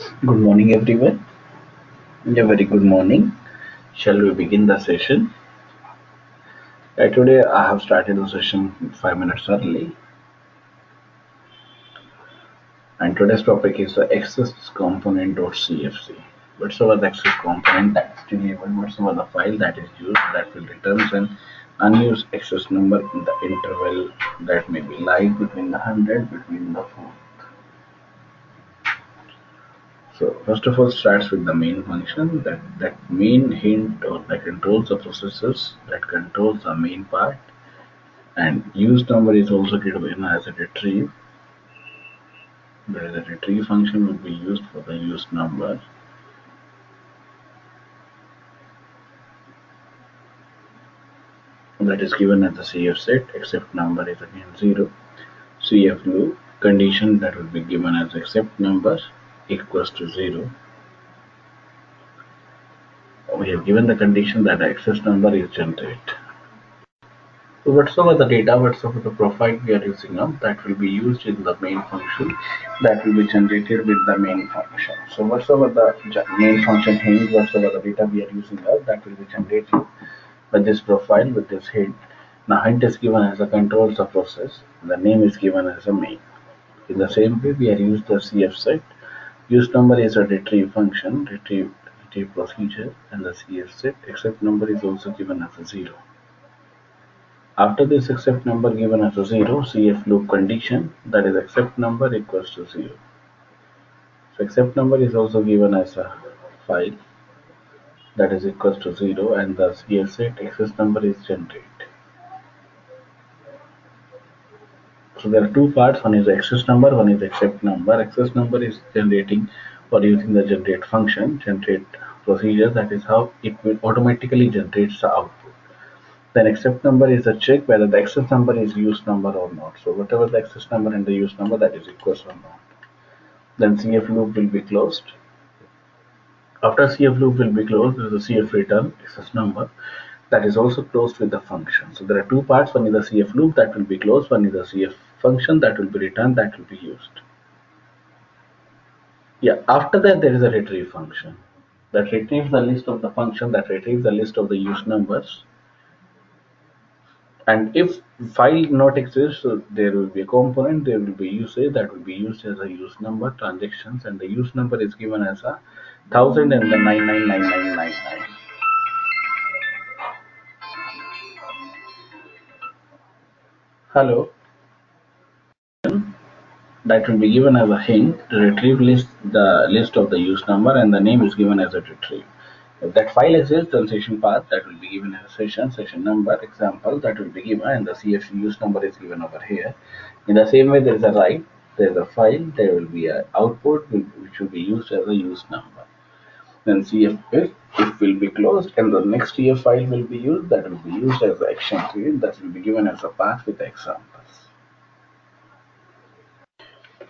Good morning, everyone. A very good morning. Shall we begin the session? Today, I have started the session 5 minutes early, and today's topic is the access component.cfc. Whatsoever the access component that is delivered, whatsoever the file that is used, that will return an unused access number in the interval that may be live between the 100 between the 4. So first of all starts with the main function that main hint or that controls the processes that controls the main part, and use number is also given as a retrieve. The retrieve function will be used for the use number. That is given as the CF set, except number is again 0. CF loop condition that will be given as except number equals to 0. We have given the condition that the access number is generated. So whatsoever the data, whatsoever the profile we are using now, that will be used in the main function that will be generated with the main function. So whatsoever the main function hint, whatsoever the data we are using now, that will be generated with this profile, with this hint. Now hint is given as a controls the process, the name is given as a main. In the same way, we are used the CF set. Use number is a retrieve function, retrieve procedure, and the CF set except number is also given as a 0. After this except number given as a 0, CF loop condition, that is except number equals to 0. So except number is also given as a file that is equals to 0, and the CF set access number is generated. So there are two parts, one is the access number, one is accept number. Access number is generating or using the generate function, generate procedure, that is how it will automatically generates the output. Then accept number is a check whether the access number is use number or not. So whatever the access number and the use number, that is equals or not. Then CF loop will be closed. After CF loop will be closed, there is a CF return access number that is also closed with the function. So there are two parts, one is the CF loop that will be closed, one is the CF function that will be returned, that will be used. Yeah, after that there is a retrieve function that retrieves the list of the function, that retrieves the list of the use numbers. And if file not exists, so there will be a component, there will be usage that will be used as a use number transactions, and the use number is given as a 1000 and the 999999. Hello. That will be given as a hint to retrieve the list of the use number, and the name is given as a retrieve. If that file exists, then session path that will be given as a session number, example that will be given, and the CF use number is given over here. In the same way, there is a write, there is a file, there will be an output which will be used as a use number. Then CF if will be closed, and the next CF file will be used, that will be used as the action field, that will be given as a path with examples.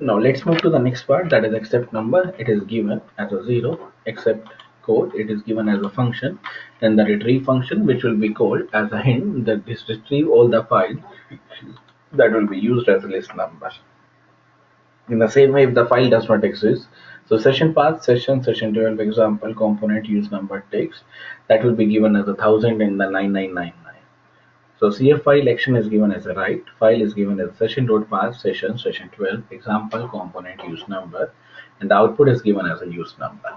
Now let's move to the next part, that is accept number. It is given as a 0. Accept code, it is given as a function. Then the retrieve function, which will be called as a hint that this retrieve all the files that will be used as a list number. In the same way, if the file does not exist, so session path, session 12 example component use number text, that will be given as a 1000 and the 9999. So CF file action is given as a write, file is given as session.path session 12 example component use number, and the output is given as a use number.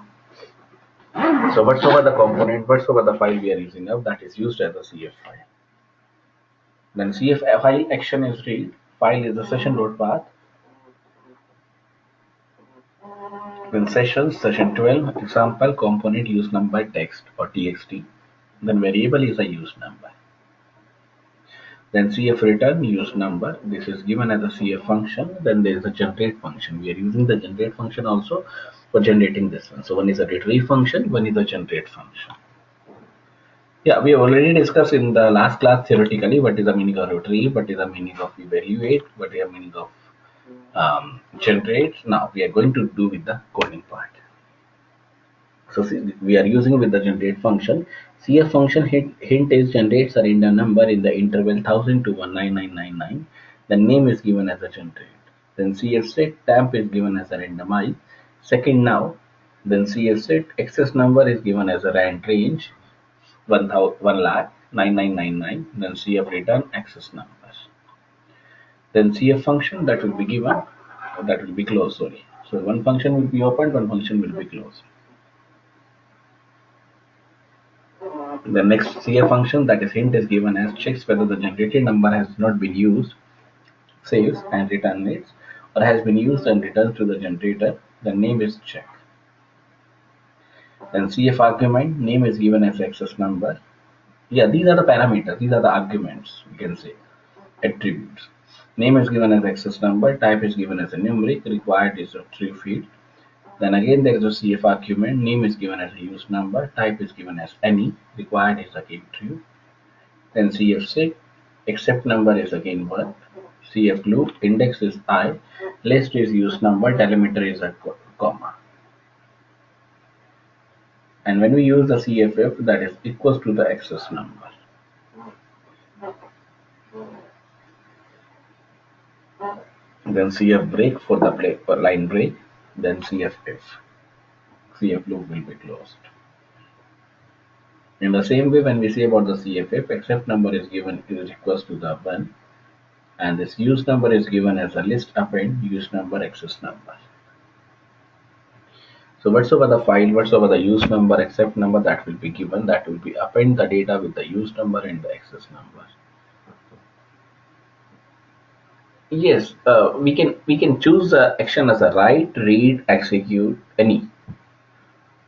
So whatsoever the component, whatsoever the file we are using now, that is used as a CF file. Then CF file action is read, file is the session.path, then session 12 example component use number text or txt, then variable is a use number. Then CF return use number, this is given as a CF function. Then there is a generate function. We are using the generate function also for generating this one. So one is a retrieve function, one is a generate function. Yeah, we have already discussed in the last class theoretically what is the meaning of retrieve, what is the meaning of evaluate, what is the meaning of generate. Now we are going to do with the coding part. So see, we are using with the generate function. CF function hint is generates a random number in the interval 1000 to 19999. The name is given as a generate. Then CF set temp is given as a randomize. Second now, then CF set excess number is given as a range 1 lakh 9999, then CF return excess numbers. Then CF function that will be given, that will be closed, sorry. So one function will be opened, one function will be closed. The next CF function, that is int, is given as checks whether the generated number has not been used, saves and return it, or has been used and returns to the generator. The name is check. Then CF argument, name is given as access number. Yeah, these are the parameters, these are the arguments, we can say, attributes. Name is given as access number, type is given as a numeric, required is a true field. Then again there is a CF argument, name is given as a use number, type is given as any, required is again true. Then CF6, except number is again 1. CF loop, index is I, list is use number, delimiter is a comma. And when we use the CFF, that is equals to the access number. Then CF break for the line break, then CFF. CF loop will be closed. In the same way, when we say about the CFF, except number is given is equals to the 1, and this use number is given as a list append use number access number. So whatsoever the file, whatsoever the use number, accept number that will be given, that will be append the data with the use number and the access number. Yes, we can choose the action as a write, read, execute, any,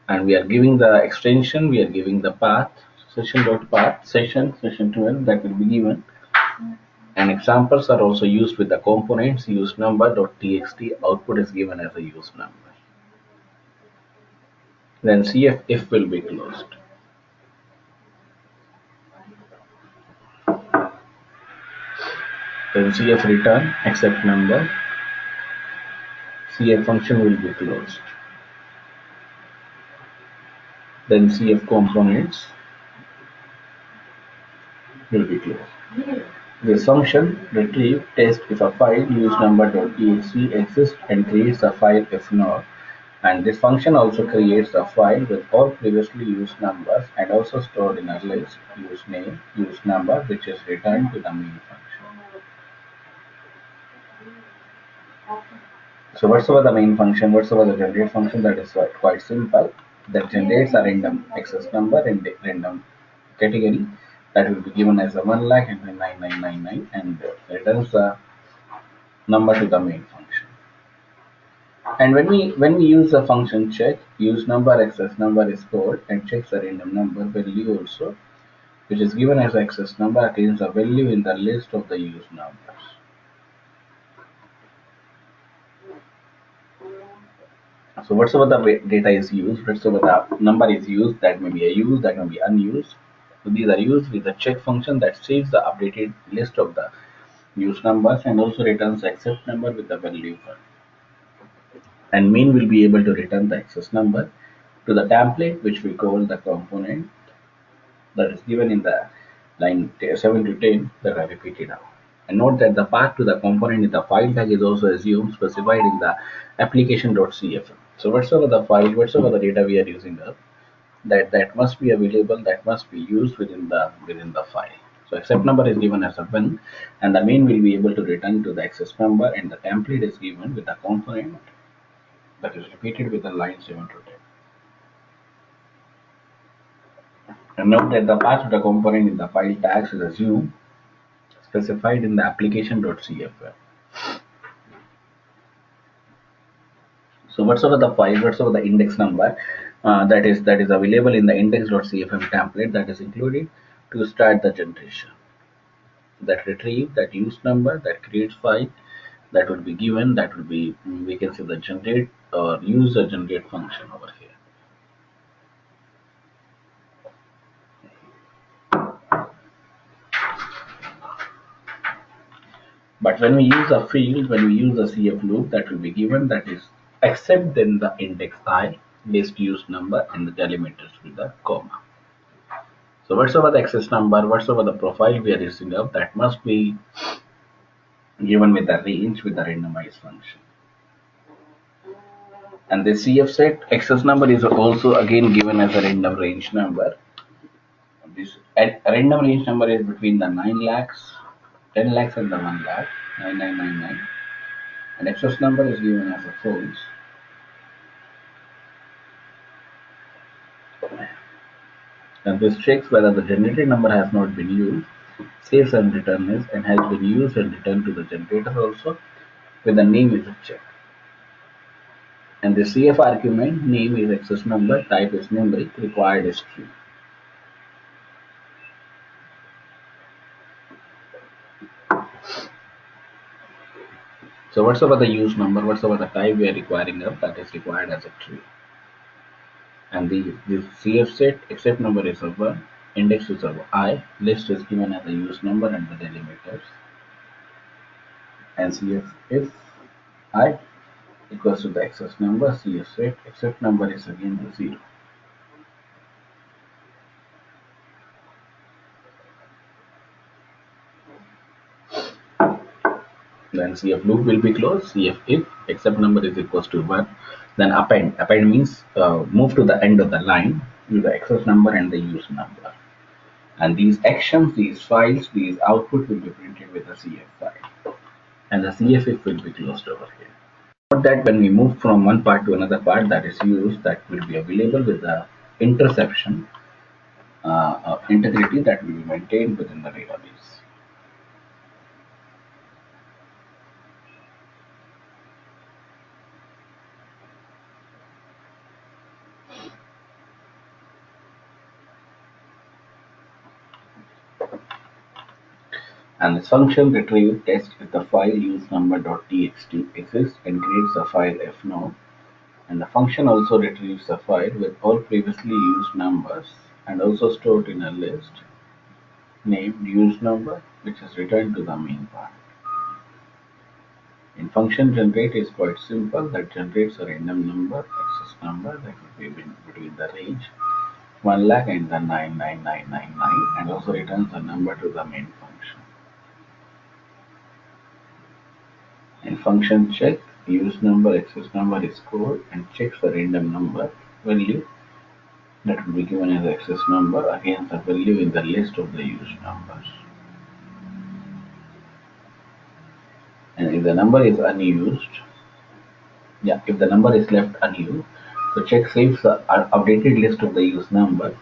and we are giving the extension. We are giving the path session.path session 12 that will be given. And examples are also used with the components use number.txt. Output is given as a use number. Then CF if will be closed. Then CF return accept number. CF function will be closed. Then CF components will be closed. This function retrieve test if a file use number.txt exists and creates a file if not. And this function also creates a file with all previously used numbers and also stored in a list use name, use number, which is returned to the main function. So whatsoever the main function, whatsoever the generate function, that is quite simple. That generates a random access number in the random category that will be given as a 1 lakh and 9999 and returns the number to the main function. And when we use the function check, use number access number is called and checks the random number value also, which is given as access number against the value in the list of the use numbers. So whatsoever the data is used, whatsoever the number is used, that may be a use, that may be unused. So these are used with the check function that saves the updated list of the use numbers and also returns the accept number with the value 1. And main will be able to return the access number to the template which we call the component that is given in the line 7 to 10 that I repeated now. And note that the path to the component in the file tag is also assumed specified in the application.cfm. So whatsoever the file, whatsoever the data we are using up, that must be available, that must be used within the file. So accept number is given as a 1 and the main will be able to return to the access number and the template is given with the component that is repeated with the line 7 to 10. And note that the path to the component in the file tags is assumed specified in the application.cfm. So whatsoever the file, whatsoever the index number that is available in the index.cfm template, that is included to start the generation. That retrieve, that use number, that creates file, that will be given, that will be, we can say the generate or use the generate function over here. But when we use a field, when we use a CF loop, that will be given, that is except then the index I, list use number and the delimiters with the comma. So whatsoever the access number, whatsoever the profile we are using up, that must be given with the range with the randomized function. And the CF set access number is also again given as a random range number. This random range number is between the 9 lakhs, 10 lakhs and the 1 lakh, 9999. And access number is given as a false. And this checks whether the generated number has not been used, saves and returns and has been used and returned to the generator also with the name is checked. And the CF argument name is access number, type is numeric, required is true. So whatsoever the use number, whatsoever the type we are requiring of, that is required as a true. And the CF set accept number is of 1, index is of I, list is given as the use number and the delimiters. And CF if I equals to the access number, CF set accept number is again the 0. Then CF loop will be closed. CF if accept number is equals to 1, then append. Append means move to the end of the line with the access number and the use number. And these actions, these files, these output will be printed with the CF file. And the CF if will be closed over here. Note that when we move from one part to another part that is used, that will be available with the interception integrity that will be maintained within the database. And this function retrieve test if the file use number.txt exists and creates a file fnode. And the function also retrieves a file with all previously used numbers and also stored in a list named use number, which is returned to the main part. In function generate is quite simple, that generates a random number, access number that will be between the range 1 lakh and the 99999 and also returns a number to the main function. In function check, use number, access number is called and checks the random number value that will be given as access number against the value in the list of the use numbers. And if the number is unused, if the number is left unused, so check saves the updated list of the use number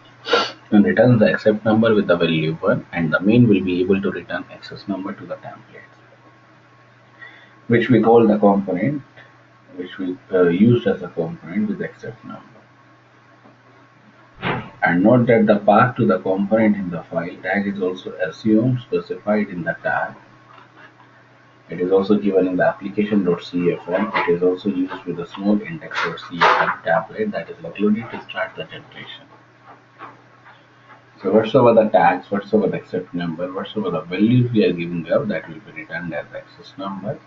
and returns the accept number with the value 1, and the main will be able to return access number to the template, which we call the component, which we used as a component with accept number. And note that the path to the component in the file tag is also assumed specified in the tag. It is also given in the application.cfm. It is also used with a small index.cfm template that is included to start the generation. So whatsoever the tags, whatsoever the accept number, whatsoever the values we are giving up, that will be returned as access number.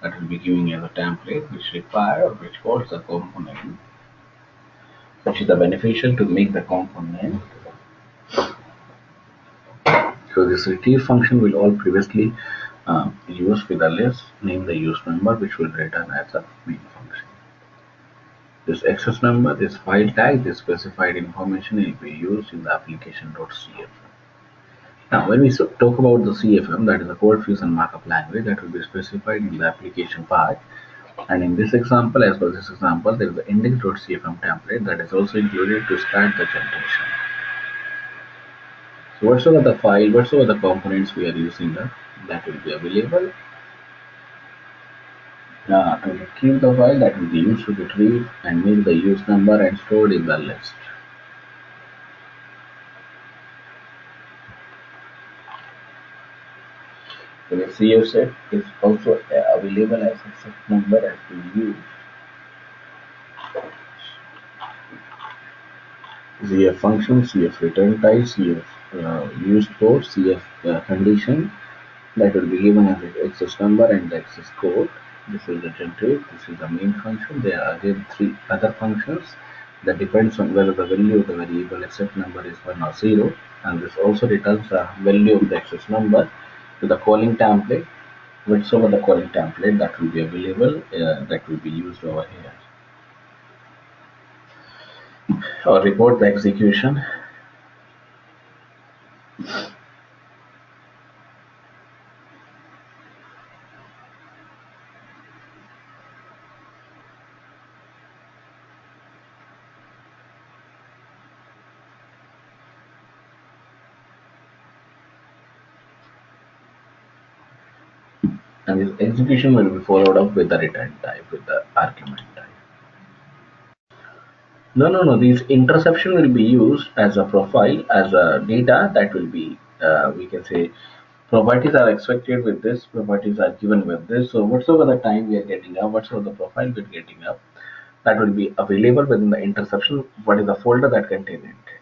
That will be giving as a template which require or which calls the component, which is the beneficial to make the component. So this retrieve function will all previously used with a list, name the use number, which will return as a main function. This access number, this file tag, this specified information will be used in the application.cfm. Now, when we talk about the CFM, that is the code fusion markup language, that will be specified in the application part. And in this example, as well as this example, there is the index.cfm template that is also included to start the generation. So whatsoever the file, whatsoever the components we are using, that will be available. To retrieve the file, that will be used to retrieve and make the use number and stored in the list. So the CF set is also available as accept number as we use. CF function, CF return type, CF use code, CF condition, that will be given as access number and the access code. This is the generate, this is the main function. There are again 3 other functions that depends on whether the value of the variable accept number is 1 or 0, and this also returns the value of the access number to the calling template, whichever the calling template that will be available, that will be used over here. or report the execution. And this execution will be followed up with the return type, with the argument type. No. These interception will be used as a profile, as a data that will be, we can say, properties are expected with this, properties are given with this. So whatsoever the time we are getting up, whatsoever the profile we are getting up, that will be available within the interception. What is the folder that contains it?